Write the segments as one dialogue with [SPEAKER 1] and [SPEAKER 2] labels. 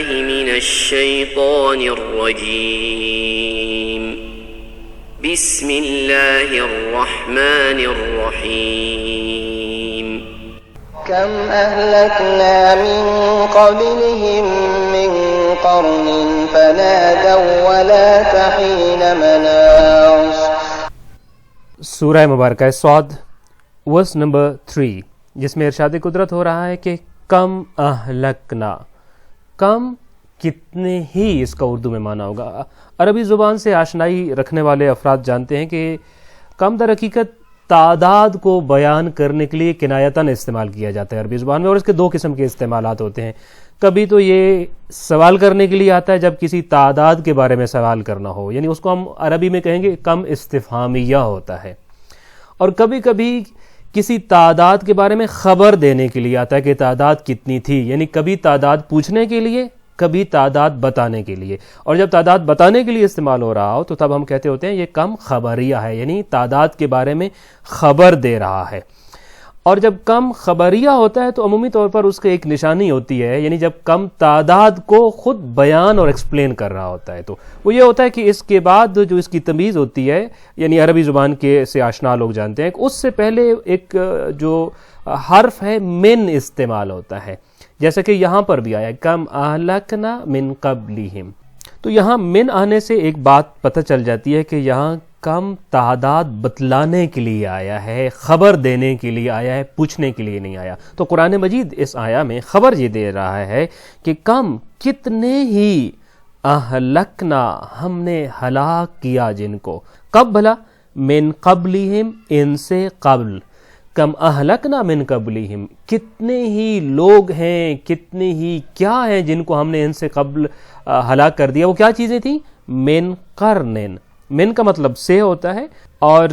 [SPEAKER 1] بالله من الشيطان الرجيم بسم الله الرحمن الرحيم
[SPEAKER 2] كم أهلكنا من قبلهم من قرن فنادوا ولا تحين مناص.
[SPEAKER 3] سورہ مبارکہ صاد ورس نمبر 3 جس میں ارشاد قدرت ہو رہا ہے کہ کم اہلکنا، کم کتنے ہی اس کا اردو میں معنی ہوگا. عربی زبان سے آشنائی رکھنے والے افراد جانتے ہیں کہ کم در حقیقت تعداد کو بیان کرنے کے لیے کنایتاً استعمال کیا جاتا ہے عربی زبان میں، اور اس کے دو قسم کے استعمالات ہوتے ہیں. کبھی تو یہ سوال کرنے کے لیے آتا ہے جب کسی تعداد کے بارے میں سوال کرنا ہو، یعنی اس کو ہم عربی میں کہیں گے کم استفہامیہ ہوتا ہے. اور کبھی کبھی کسی تعداد کے بارے میں خبر دینے کے لیے آتا ہے کہ تعداد کتنی تھی، یعنی کبھی تعداد پوچھنے کے لیے، کبھی تعداد بتانے کے لیے. اور جب تعداد بتانے کے لیے استعمال ہو رہا ہو تو تب ہم کہتے ہوتے ہیں یہ کم خبریہ ہے، یعنی تعداد کے بارے میں خبر دے رہا ہے. اور جب کم خبریہ ہوتا ہے تو عمومی طور پر اس کی ایک نشانی ہوتی ہے، یعنی جب کم تعداد کو خود بیان اور ایکسپلین کر رہا ہوتا ہے تو وہ یہ ہوتا ہے کہ اس کے بعد جو اس کی تمیز ہوتی ہے، یعنی عربی زبان کے سے آشنا لوگ جانتے ہیں کہ اس سے پہلے ایک جو حرف ہے من استعمال ہوتا ہے، جیسا کہ یہاں پر بھی آیا کم اہلکنا من قبلہم. تو یہاں من آنے سے ایک بات پتہ چل جاتی ہے کہ یہاں کم تعداد بتلانے کے لیے آیا ہے، خبر دینے کے لیے آیا ہے، پوچھنے کے لیے نہیں آیا. تو قرآن مجید اس آیا میں خبر یہ دے رہا ہے کہ کم کتنے ہی اہلکنا ہم نے ہلاک کیا جن کو. کب بھلا؟ من قبلہم، ان سے قبل. کم اہلکنا من قبلہم، کتنے ہی لوگ ہیں، کتنے ہی کیا ہیں جن کو ہم نے ان سے قبل ہلاک کر دیا. وہ کیا چیزیں تھیں؟ من قرن. من کا مطلب سے ہوتا ہے اور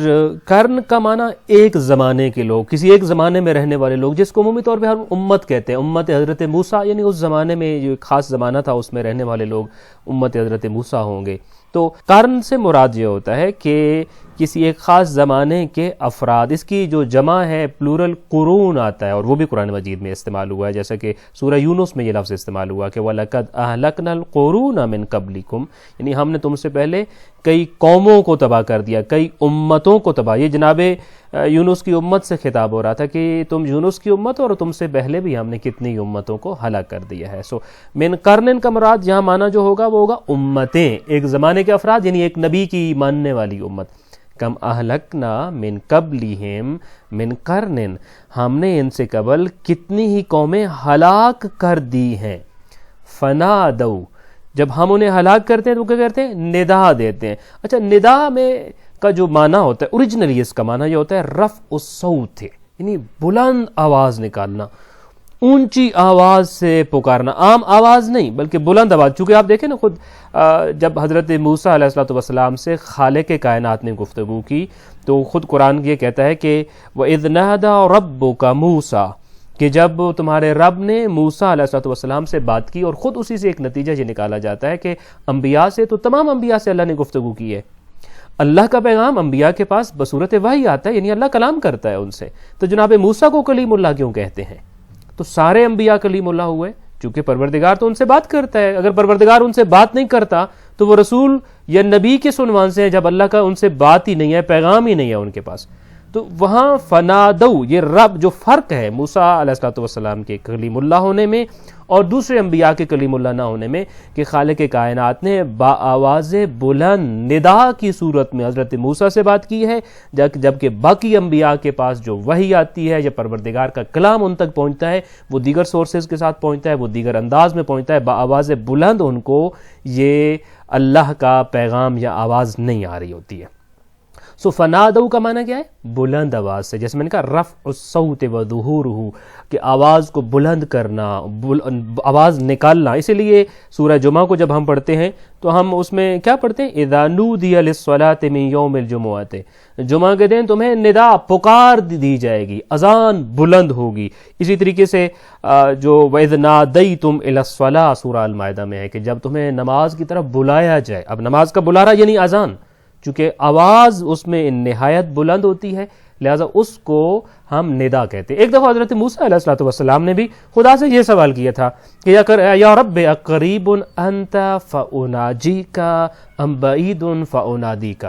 [SPEAKER 3] قرن کا معنی ایک زمانے کے لوگ، کسی ایک زمانے میں رہنے والے لوگ، جس کو عمومی طور پہ ہم امت کہتے ہیں. امت حضرت موسیٰ، یعنی اس زمانے میں جو ایک خاص زمانہ تھا اس میں رہنے والے لوگ امت حضرت موسیٰ ہوں گے. تو قرن سے مراد یہ ہوتا ہے کہ کسی ایک خاص زمانے کے افراد. اس کی جو جمع ہے پلورل قرون آتا ہے، اور وہ بھی قرآن مجید میں استعمال ہوا ہے، جیسا کہ سورہ یونس میں یہ لفظ استعمال ہوا کہ وَلَقَدْ أَهْلَكْنَا الْقُرُونَ مِنْ قَبْلِكُمْ، یعنی ہم نے تم سے پہلے کئی قوموں کو تباہ کر دیا، کئی امتوں کو تباہ. یہ جناب یونس کی امت سے خطاب ہو رہا تھا کہ تم یونس کی امت اور تم سے پہلے بھی ہم نے کتنی امتوں کو ہلاک کر دیا ہے. سو من قرن کا مراد یہاں معنی جو ہوگا وہ ہوگا امتیں، ایک زمانے کے افراد، یعنی ایک نبی کی ماننے والی امت. کم اہلکنا من قبلہم من قرن، ہم نے ان سے قبل کتنی ہی قومیں ہلاک کر دی ہیں. فنادو، جب ہم انہیں ہلاک کرتے ہیں تو کیا کرتے ہیں؟ ندا دیتے ہیں. اچھا، ندا میں کا جو معنی ہوتا ہے اوریجنلی اس کا معنی یہ ہوتا ہے رفع الصوت، یعنی بلند آواز نکالنا، اونچی آواز سے پکارنا. عام آواز نہیں بلکہ بلند آواز. چونکہ آپ دیکھیں نا خود جب حضرت موسیٰ علیہ السلام سے خالق کائنات نے گفتگو کی تو خود قرآن یہ کہتا ہے کہ وَإِذْ نَادَى رَبُّكَ مُوسَىٰ، کہ جب تمہارے رب نے موسیٰ علیہ السلام سے بات کی. اور خود اسی سے ایک نتیجہ یہ نکالا جاتا ہے کہ انبیاء سے تو تمام انبیاء سے اللہ نے گفتگو کی ہے. اللہ کا پیغام انبیاء کے پاس بصورت وحی آتا ہے، یعنی اللہ کلام کرتا ہے ان سے. تو جناب موسیٰ کو کلیم اللہ کیوں کہتے ہیں؟ تو سارے انبیاء کلیم اللہ ہوئے، چونکہ پروردگار تو ان سے بات کرتا ہے. اگر پروردگار ان سے بات نہیں کرتا تو وہ رسول یا نبی کے عنوان سے ہیں جب اللہ کا ان سے بات ہی نہیں ہے، پیغام ہی نہیں ہے ان کے پاس. تو وہاں فنادو، یہ رب جو فرق ہے موسیٰ علیہ السلام کے کلیم اللہ ہونے میں اور دوسرے انبیاء کے کلیم اللہ نہ ہونے میں، کہ خالق کائنات نے با آواز بلند ندا کی صورت میں حضرت موسیٰ سے بات کی ہے، جبکہ باقی انبیاء کے پاس جو وحی آتی ہے یا پروردگار کا کلام ان تک پہنچتا ہے وہ دیگر سورسز کے ساتھ پہنچتا ہے، وہ دیگر انداز میں پہنچتا ہے. با آواز بلند ان کو یہ اللہ کا پیغام یا آواز نہیں آ رہی ہوتی ہے. سو فنادو کا معنی کیا ہے؟ بلند آواز سے. جیسے میں نے کہا رفع الصوت وظہورہ، کہ آواز کو بلند کرنا، آواز نکالنا. اسی لیے سورہ جمعہ کو جب ہم پڑھتے ہیں تو ہم اس میں کیا پڑھتے ہیں؟ اذا نودی للصلاۃ من یوم الجمعۃ، جمعہ کے دن تمہیں ندا پکار دی جائے گی، اذان بلند ہوگی. اسی طریقے سے جو وَإِذْ نَادَيْتُمْ إِلَى الصَّلَاةِ سورہ المائدہ میں ہے کہ جب تمہیں نماز کی طرف بلایا جائے. اب نماز کا بلانا یعنی اذان، چونکہ آواز اس میں نہایت بلند ہوتی ہے لہٰذا اس کو ہم ندا کہتے ہیں۔ ایک دفعہ حضرت موسیٰ علیہ الصلوۃ والسلام نے بھی خدا سے یہ سوال کیا تھا کہ یا رب اقریب انت فاناجیک ام بعید فانادیک،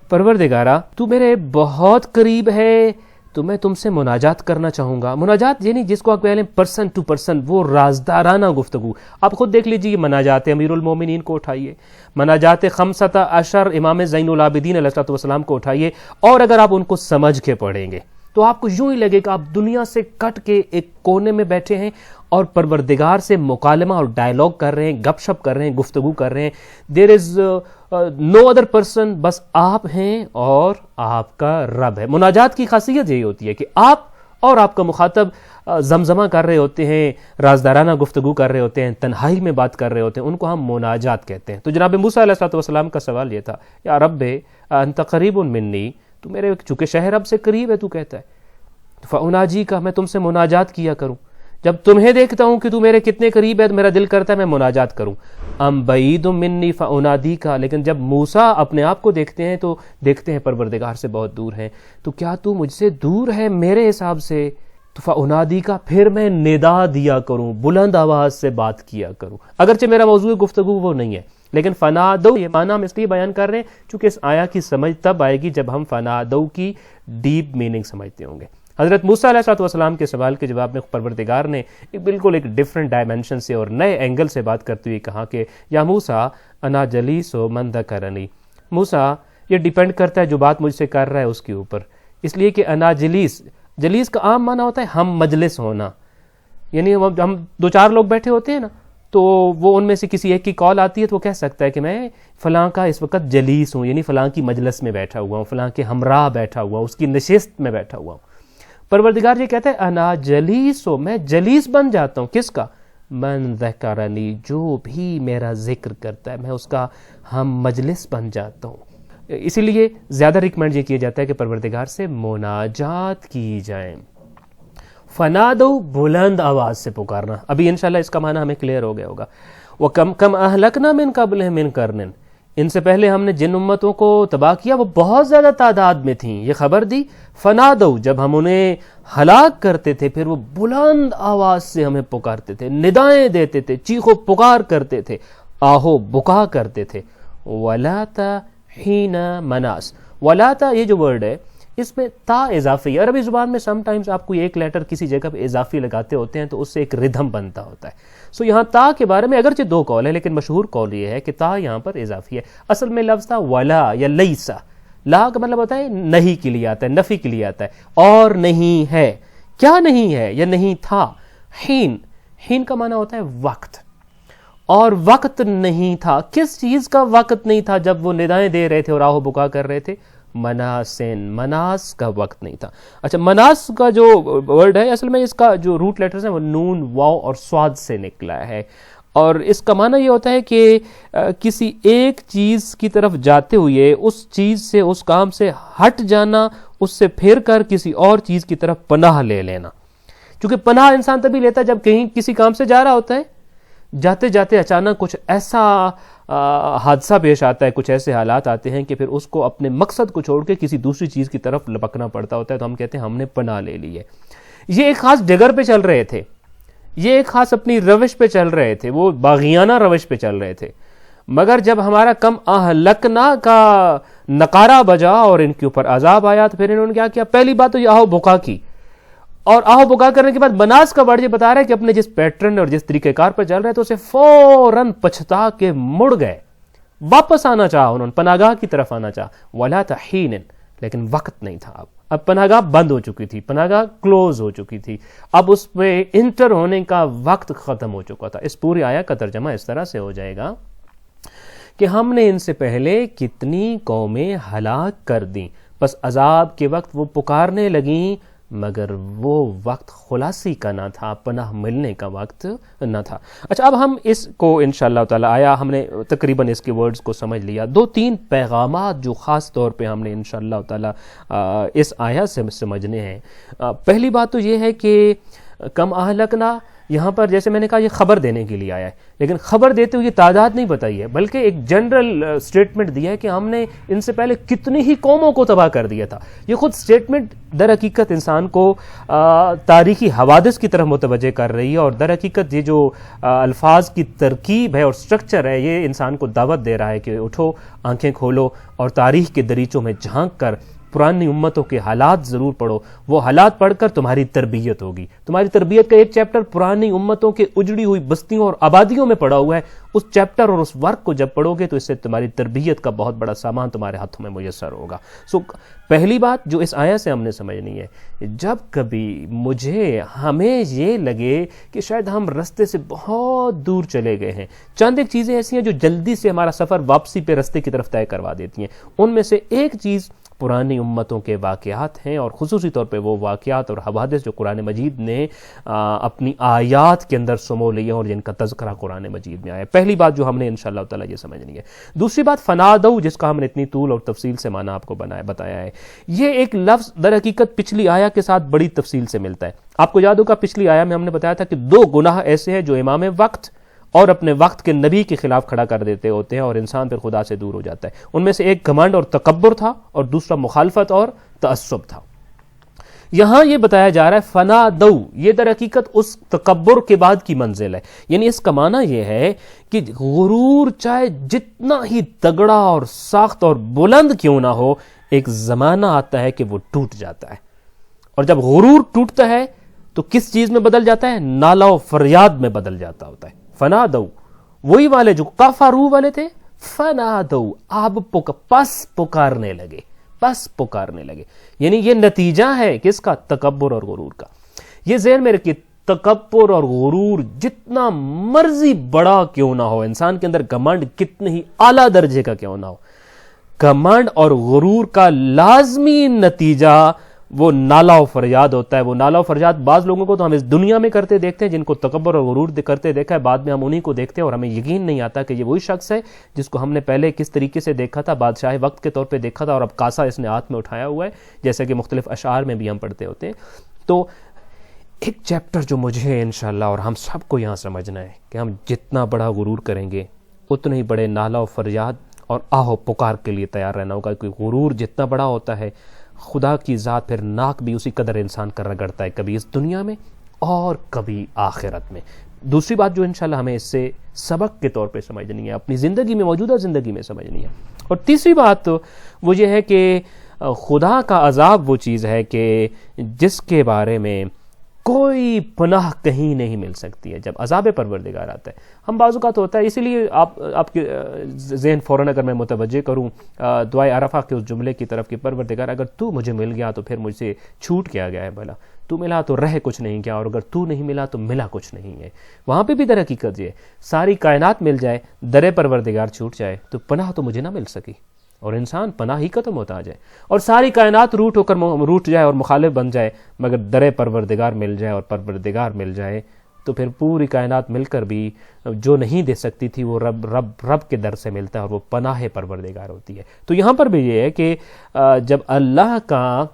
[SPEAKER 3] پروردگارا تو میرے بہت قریب ہے تو میں تم سے مناجات کرنا چاہوں گا۔ مناجات یعنی جس کو آپ کہہ لیں پرسن ٹو پرسن، وہ رازدارانہ گفتگو۔ آپ خود دیکھ لیجیے، مناجات امیر المومنین کو اٹھائیے، مناجات خمسۃ عشر امام زین العابدین علیہ الصلوۃ والسلام کو اٹھائیے، اور اگر آپ ان کو سمجھ کے پڑھیں گے تو آپ کو یوں ہی لگے کہ آپ دنیا سے کٹ کے ایک کونے میں بیٹھے ہیں اور پروردگار سے مکالمہ اور ڈائلاگ کر رہے ہیں، گپ شپ کر رہے ہیں، گفتگو کر رہے ہیں۔ دیر از نو ادر پرسن، بس آپ ہیں اور آپ کا رب ہے۔ مناجات کی خاصیت یہی ہوتی ہے کہ آپ اور آپ کا مخاطب زمزمہ کر رہے ہوتے ہیں، رازدارانہ گفتگو کر رہے ہوتے ہیں، تنہائی میں بات کر رہے ہوتے ہیں، ان کو ہم مناجات کہتے ہیں۔ تو جناب موسیٰ علیہ الصلوۃ والسلام کا سوال یہ تھا، یا رب انت قریب منی، تو میرے چونکہ شہ رب سے قریب ہے، تو کہتا ہے فاناجی کا، میں تم سے مناجات کیا کروں، جب تمہیں دیکھتا ہوں کہ تو میرے کتنے قریب ہے تو میرا دل کرتا ہے میں مناجات کروں۔ ام بعید منی فانادی کا، لیکن جب موسیٰ اپنے آپ کو دیکھتے ہیں تو دیکھتے ہیں پروردگار سے بہت دور ہیں، تو کیا تو مجھ سے دور ہے میرے حساب سے؟ تو فانادی کا، پھر میں ندا دیا کروں، بلند آواز سے بات کیا کروں۔ اگرچہ میرا موضوع گفتگو وہ نہیں ہے، لیکن فنادو یہ معنی ہم اس لیے بیان کر رہے ہیں چونکہ اس آیا کی سمجھ تب آئے گی جب ہم فنادو کی ڈیپ میننگ سمجھتے ہوں گے۔ حضرت موسیٰ علیہ السلام کے سوال کے جواب میں پروردگار نے بالکل ایک ڈیفرنٹ ڈائمنشن سے اور نئے اینگل سے بات کرتے ہوئے کہا کہ یا موسیٰ انا جلیس و من ذکرنی، موسیٰ یہ ڈیپینڈ کرتا ہے جو بات مجھ سے کر رہا ہے اس کے اوپر، اس لیے کہ انا جلیس، جلیس کا عام معنی ہوتا ہے ہم مجلس ہونا، یعنی ہم دو چار لوگ بیٹھے ہوتے ہیں نا، تو وہ ان میں سے کسی ایک کی کال آتی ہے تو وہ کہہ سکتا ہے کہ میں فلاں کا اس وقت جلیس ہوں، یعنی فلاں کی مجلس میں بیٹھا ہوا ہوں، فلاں کے ہمراہ بیٹھا ہوا ہوں، اس کی نشست میں بیٹھا ہوا ہوں۔ پروردگار یہ کہتا ہے انا جلیس ہو، میں جلیس بن جاتا ہوں، کس کا؟ من ذکرنی، جو بھی میرا ذکر کرتا ہے میں اس کا ہم مجلس بن جاتا ہوں۔ اسی لیے زیادہ ریکمینڈ یہ کیا جاتا ہے کہ پروردگار سے مناجات کی جائیں۔ فنادو، بلند آواز سے پکارنا، ابھی انشاءاللہ اس کا معنی ہمیں کلیئر ہو گیا ہوگا۔ وَكَمْ كَمْ أَهْلَكْنَا مِنْ قَبْلِهِمْ مِنْ قَرْنٍ، ان سے پہلے ہم نے جن امتوں کو تباہ کیا وہ بہت زیادہ تعداد میں تھیں، یہ خبر دی۔ فنادو، جب ہم انہیں ہلاک کرتے تھے پھر وہ بلند آواز سے ہمیں پکارتے تھے، ندائیں دیتے تھے، چیخ و پکار کرتے تھے، آہو بکا کرتے تھے۔ وَلَاتَ حِینَ مَنَاس، وَلَاتَ یہ جو ورڈ ہے اس میں تا اضافی ہے، عربی زبان میں سم ٹائمز آپ کوئی ایک لیٹر کسی جگہ پہ اضافی لگاتے ہوتے ہیں تو اس سے ایک ردھم بنتا ہوتا ہے۔ سو یہاں تا کے بارے میں اگرچہ دو قول ہے لیکن مشہور قول یہ ہے کہ تا یہاں پر اضافی ہے۔ اصل میں لفظ تھا ولا یا لیسا، لا کا مطلب ہوتا ہے نہیں کے لیے آتا ہے، نفی کے لیے آتا ہے، اور نہیں ہے، کیا نہیں ہے یا نہیں تھا۔ حین، حین کا معنی ہوتا ہے وقت، اور وقت نہیں تھا، کس چیز کا وقت نہیں تھا جب وہ ندائیں دے رہے تھے اور آہو بکا کر رہے تھے؟ مناسن، مناس کا وقت نہیں تھا۔ اچھا، مناس کا جو ورڈ ہے اصل میں اس کا جو روٹ لیٹرز ہیں وہ نون، واو اور صاد سے نکلا ہے، اور اس کا معنی یہ ہوتا ہے کہ کسی ایک چیز کی طرف جاتے ہوئے اس چیز سے، اس کام سے ہٹ جانا، اس سے پھر کر کسی اور چیز کی طرف پناہ لے لینا۔ چونکہ پناہ انسان تبھی لیتا ہے جب کہیں کسی کام سے جا رہا ہوتا ہے، جاتے جاتے اچانک کچھ ایسا حادثہ پیش آتا ہے، کچھ ایسے حالات آتے ہیں کہ پھر اس کو اپنے مقصد کو چھوڑ کے کسی دوسری چیز کی طرف لپکنا پڑتا ہوتا ہے، تو ہم کہتے ہیں ہم نے پناہ لے لی ہے۔ یہ ایک خاص ڈگر پہ چل رہے تھے، یہ ایک خاص اپنی روش پہ چل رہے تھے، وہ باغیانہ روش پہ چل رہے تھے، مگر جب ہمارا کم اہلکنا کا نقارہ بجا اور ان کے اوپر عذاب آیا تو پھر انہوں نے کیا کیا؟ پہلی بات تو یہ آہو بکا کی، اور آہو بکا کرنے کے بعد مناس کا ورڈ یہ بتا رہا ہے کہ اپنے جس پیٹرن اور جس طریقہ کار پر چل رہے تھے اسے فوراً پچھتا کے مڑ گئے، واپس آنا چاہا، انہوں نے پناہگاہ کی طرف آنا چاہا۔ وَلَا تَحِینٍ، لیکن وقت نہیں تھا، اب پناہگاہ بند ہو چکی تھی، پناہگاہ کلوز ہو چکی تھی، اب اس پہ انٹر ہونے کا وقت ختم ہو چکا تھا۔ اس پوری آیا کا ترجمہ اس طرح سے ہو جائے گا کہ ہم نے ان سے پہلے کتنی قومیں ہلاک کر دیں، بس عذاب کے وقت وہ پکارنے لگیں مگر وہ وقت خلاصی کا نہ تھا، پناہ ملنے کا وقت نہ تھا۔ اچھا، اب ہم اس کو انشاءاللہ تعالی آیا ہم نے تقریباً اس کے ورڈز کو سمجھ لیا۔ دو تین پیغامات جو خاص طور پہ ہم نے انشاءاللہ تعالی اس آیا سے سمجھنے ہیں۔ پہلی بات تو یہ ہے کہ کم اہلکنا، یہاں پر جیسے میں نے کہا یہ خبر دینے کے لیے آیا ہے، لیکن خبر دیتے ہوئے یہ تعداد نہیں بتائی ہے، بلکہ ایک جنرل سٹیٹمنٹ دیا ہے کہ ہم نے ان سے پہلے کتنی ہی قوموں کو تباہ کر دیا تھا۔ یہ خود سٹیٹمنٹ در حقیقت انسان کو تاریخی حوادث کی طرف متوجہ کر رہی ہے، اور در حقیقت یہ جو الفاظ کی ترکیب ہے اور سٹرکچر ہے، یہ انسان کو دعوت دے رہا ہے کہ اٹھو، آنکھیں کھولو اور تاریخ کے دریچوں میں جھانک کر پرانی امتوں کے حالات ضرور پڑھو۔ وہ حالات پڑھ کر تمہاری تربیت ہوگی۔ تمہاری تربیت کا ایک چیپٹر پرانی امتوں کے اجڑی ہوئی بستیوں اور آبادیوں میں پڑا ہوا ہے، اس چیپٹر اور اس ورک کو جب پڑھو گے تو اس سے تمہاری تربیت کا بہت بڑا سامان تمہارے ہاتھوں میں میسر ہوگا۔ پہلی بات جو اس آیت سے ہم نے سمجھنی ہے، جب کبھی ہمیں یہ لگے کہ شاید ہم رستے سے بہت دور چلے گئے ہیں، چند ایک چیزیں ایسی ہیں جو جلدی سے ہمارا سفر واپسی پہ رستے کی طرف طے کروا دیتی ہیں۔ ان میں سے ایک چیز پرانی امتوں کے واقعات ہیں، اور خصوصی طور پہ وہ واقعات اور حوادث جو قرآن مجید نے اپنی آیات کے اندر سمو لیے اور جن کا تذکرہ قرآن مجید میں آیا ہے۔ پہلی بات جو ہم نے انشاءاللہ تعالی یہ سمجھنی ہے۔ دوسری بات فنادو، جس کا ہم نے اتنی طول اور تفصیل سے معنی آپ کو بتایا ہے، یہ ایک لفظ در حقیقت پچھلی آیا کے ساتھ بڑی تفصیل سے ملتا ہے۔ آپ کو یاد ہوگا پچھلی آیا میں ہم نے بتایا تھا کہ 2 گناہ ایسے ہیں جو امام وقت اور اپنے وقت کے نبی کے خلاف کھڑا کر دیتے ہوتے ہیں اور انسان پھر خدا سے دور ہو جاتا ہے۔ ان میں سے ایک گھمنڈ اور تکبر تھا، اور دوسرا مخالفت اور تعصب تھا۔ یہاں یہ بتایا جا رہا ہے فنادو، یہ در حقیقت اس تکبر کے بعد کی منزل ہے، یعنی اس کا معنی یہ ہے کہ غرور چاہے جتنا ہی تگڑا اور سخت اور بلند کیوں نہ ہو، ایک زمانہ آتا ہے کہ وہ ٹوٹ جاتا ہے، اور جب غرور ٹوٹتا ہے تو کس چیز میں بدل جاتا ہے؟ نالہ و فریاد میں بدل جاتا ہوتا ہے۔ فنادو، وہی والے جو کفرو والے تھے، فنادو، آپ پکارنے لگے، یعنی یہ نتیجہ ہے کس کا؟ تکبر اور غرور کا۔ یہ ذہن میں رکھیے، تکبر اور غرور جتنا مرضی بڑا کیوں نہ ہو، انسان کے اندر گھمنڈ کتنے ہی اعلیٰ درجے کا کیوں نہ ہو، گھمنڈ اور غرور کا لازمی نتیجہ وہ نالہ و فریاد ہوتا ہے۔ وہ نالہ و فریاد بعض لوگوں کو تو ہم اس دنیا میں کرتے دیکھتے ہیں، جن کو تکبر اور غرور کرتے دیکھا ہے، بعد میں ہم انہی کو دیکھتے ہیں اور ہمیں یقین نہیں آتا کہ یہ وہی شخص ہے جس کو ہم نے پہلے کس طریقے سے دیکھا تھا، بادشاہ وقت کے طور پہ دیکھا تھا، اور اب کاسا اس نے ہاتھ میں اٹھایا ہوا ہے، جیسا کہ مختلف اشعار میں بھی ہم پڑھتے ہوتے ہیں۔ تو ایک چیپٹر جو مجھے انشاءاللہ اور ہم سب کو یہاں سمجھنا ہے کہ ہم جتنا بڑا غرور کریں گے اتنے ہی بڑے نالہ و فریاد اور آہ و پکار کے لیے تیار رہنا ہوگا، کیونکہ غرور جتنا بڑا ہوتا ہے خدا کی ذات پھر ناک بھی اسی قدر انسان کا رگڑتا ہے، کبھی اس دنیا میں اور کبھی آخرت میں۔ دوسری بات جو انشاءاللہ ہمیں اس سے سبق کے طور پہ سمجھنی ہے، اپنی زندگی میں، موجودہ زندگی میں سمجھنی ہے۔ اور تیسری بات وہ یہ ہے کہ خدا کا عذاب وہ چیز ہے کہ جس کے بارے میں کوئی پناہ کہیں نہیں مل سکتی ہے۔ جب عذاب پروردگار آتا ہے، ہم بعض اوقات ہوتا ہے، اسی لیے آپ کے ذہن فوراً اگر میں متوجہ کروں دعائے عرفہ کے اس جملے کی طرف کہ پروردگار اگر تو مجھے مل گیا تو پھر مجھ سے چھوٹ کیا گیا ہے، بھلا تو ملا تو رہ کچھ نہیں کیا، اور اگر تو نہیں ملا تو ملا کچھ نہیں ہے۔ وہاں پہ بھی در حقیقت یہ ساری کائنات مل جائے، در پروردگار چھوٹ جائے تو پناہ تو مجھے نہ مل سکی، اور انسان پناہ ہی ختم ہوتا آ جائے، اور ساری کائنات روٹ جائے اور مخالف بن جائے، مگر در پروردگار مل جائے اور پروردگار مل جائے تو پھر پوری کائنات مل کر بھی جو نہیں دے سکتی تھی وہ رب کے در سے ملتا ہے، اور وہ پناہ پروردگار ہوتی ہے۔ تو یہاں پر بھی یہ ہے کہ جب اللہ کا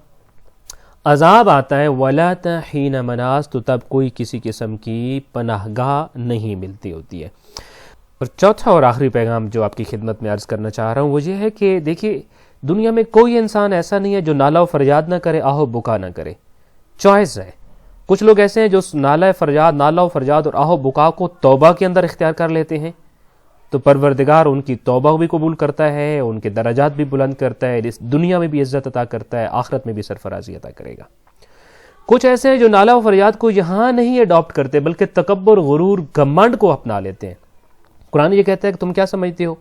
[SPEAKER 3] عذاب آتا ہے وَلَا حِينَ مَنَاص، تو تب کوئی کسی قسم کی پناہ گاہ نہیں ملتی ہوتی ہے۔ اور چوتھا اور آخری پیغام جو آپ کی خدمت میں عرض کرنا چاہ رہا ہوں وہ یہ ہے کہ دیکھیے، دنیا میں کوئی انسان ایسا نہیں ہے جو نالہ و فریاد نہ کرے، آہ و بکا نہ کرے، چوائس ہے۔ کچھ لوگ ایسے ہیں جو نالہ و فریاد اور آہ و بکا کو توبہ کے اندر اختیار کر لیتے ہیں، تو پروردگار ان کی توبہ بھی قبول کرتا ہے، ان کے درجات بھی بلند کرتا ہے، اس دنیا میں بھی عزت عطا کرتا ہے، آخرت میں بھی سرفرازی عطا کرے گا۔ کچھ ایسے ہیں جو نالہ و فریاد کو یہاں نہیں اڈاپٹ کرتے بلکہ تکبر، غرور، گھمنڈ کو اپنا لیتے ہیں۔ قرآن یہ کہتا ہے کہ تم کیا سمجھتے ہو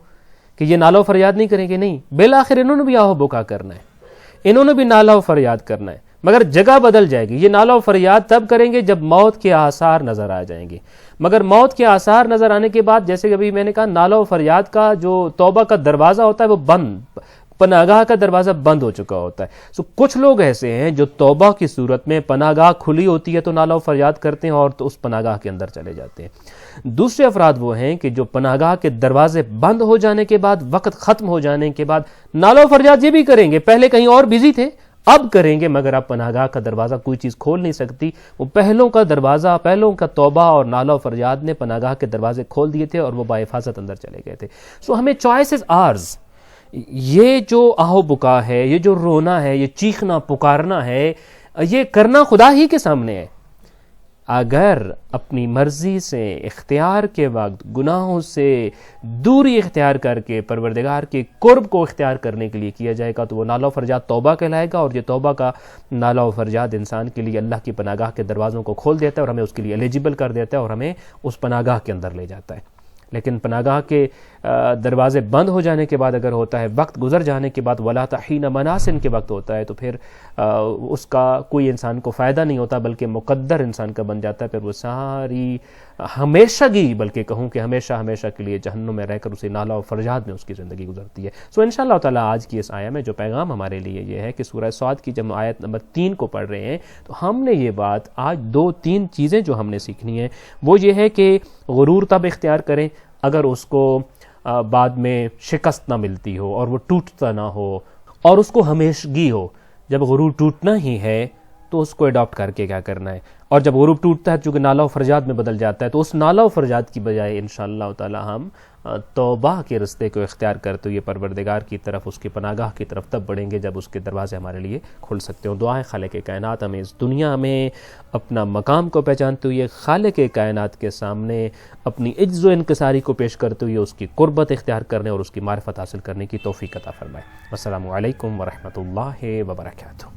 [SPEAKER 3] کہ یہ نالہ و فریاد نہیں کریں گے؟ نہیں، بالآخر انہوں نے بھی آہ و بکا کرنا ہے، انہوں نے بھی نالہ و فریاد کرنا ہے، مگر جگہ بدل جائے گی۔ یہ نالہ و فریاد تب کریں گے جب موت کے آثار نظر آ جائیں گے، مگر موت کے آثار نظر آنے کے بعد، جیسے کہ ابھی میں نے کہا، نالہ و فریاد کا جو توبہ کا دروازہ ہوتا ہے وہ بند، پناہ گاہ کا دروازہ بند ہو چکا ہوتا ہے۔ کچھ لوگ ایسے ہیں جو توبہ کی صورت میں پناہ گاہ کھلی ہوتی ہے تو نالہ و فریاد کرتے ہیں اور تو اس پناہ گاہ کے اندر چلے جاتے ہیں۔ دوسرے افراد وہ ہیں کہ جو پناہ گاہ کے دروازے بند ہو جانے کے بعد، وقت ختم ہو جانے کے بعد، نالہ و فریاد یہ بھی کریں گے، پہلے کہیں اور بزی تھے، اب کریں گے، مگر اب پناہگاہ کا دروازہ کوئی چیز کھول نہیں سکتی. وہ پہلوں کا دروازہ، پہلوں کا توبہ اور نالہ و فریاد نے پناہگاہ کے دروازے کھول دیے تھے اور وہ باحفاظت اندر چلے گئے تھے. سو ہمیں چوائسز آرز، یہ جو آہو بکا ہے، یہ جو رونا ہے، یہ چیخنا پکارنا ہے، یہ کرنا خدا ہی کے سامنے ہے. اگر اپنی مرضی سے اختیار کے وقت گناہوں سے دوری اختیار کر کے پروردگار کے قرب کو اختیار کرنے کے لیے کیا جائے گا تو وہ نالہ و فرجات توبہ کہلائے گا، اور یہ توبہ کا نالہ و فرجات انسان کے لیے اللہ کی پناہگاہ کے دروازوں کو کھول دیتا ہے اور ہمیں اس کے لیے ایلیجیبل کر دیتا ہے اور ہمیں اس پناہگاہ کے اندر لے جاتا ہے. لیکن پناہگاہ کے دروازے بند ہو جانے کے بعد اگر ہوتا ہے، وقت گزر جانے کے بعد، ولا تحین مناسن کے وقت ہوتا ہے، تو پھر اس کا کوئی انسان کو فائدہ نہیں ہوتا بلکہ مقدر انسان کا بن جاتا ہے. پھر وہ ساری ہمیشگی، بلکہ کہوں کہ ہمیشہ ہمیشہ کے لیے جہنم میں رہ کر اسے نالہ و فرجات میں اس کی زندگی گزرتی ہے. سو انشاءاللہ تعالیٰ آج کی اس آیہ میں جو پیغام ہمارے لیے یہ ہے کہ سورہ صاد کی جب آیت نمبر 3 کو پڑھ رہے ہیں تو ہم نے یہ بات آج 2-3 چیزیں جو ہم نے سیکھنی ہیں وہ یہ ہے کہ غرور تب اختیار کریں اگر اس کو بعد میں شکست نہ ملتی ہو اور وہ ٹوٹتا نہ ہو اور اس کو ہمیشگی ہو. جب غرور ٹوٹنا ہی ہے تو اس کو اڈاپٹ کر کے کیا کرنا ہے، اور جب غرور ٹوٹتا ہے چونکہ نالہ و فرجات میں بدل جاتا ہے تو اس نالہ و فرجات کی بجائے انشاءاللہ تعالی ہم توبہ کے رستے کو اختیار کرتے ہوئے پروردگار کی طرف، اس کی پناہگاہ کی طرف تب بڑھیں گے جب اس کے دروازے ہمارے لیے کھل سکتے ہوں. دعا ہے خالق کائنات ہمیں اس دنیا میں اپنا مقام کو پہچانتے ہوئے خالق کائنات کے سامنے اپنی عجز و انکساری کو پیش کرتے ہوئے اس کی قربت اختیار کرنے اور اس کی معرفت حاصل کرنے کی توفیق عطا فرمائے. السلام علیکم ورحمۃ اللہ وبرکاتہ.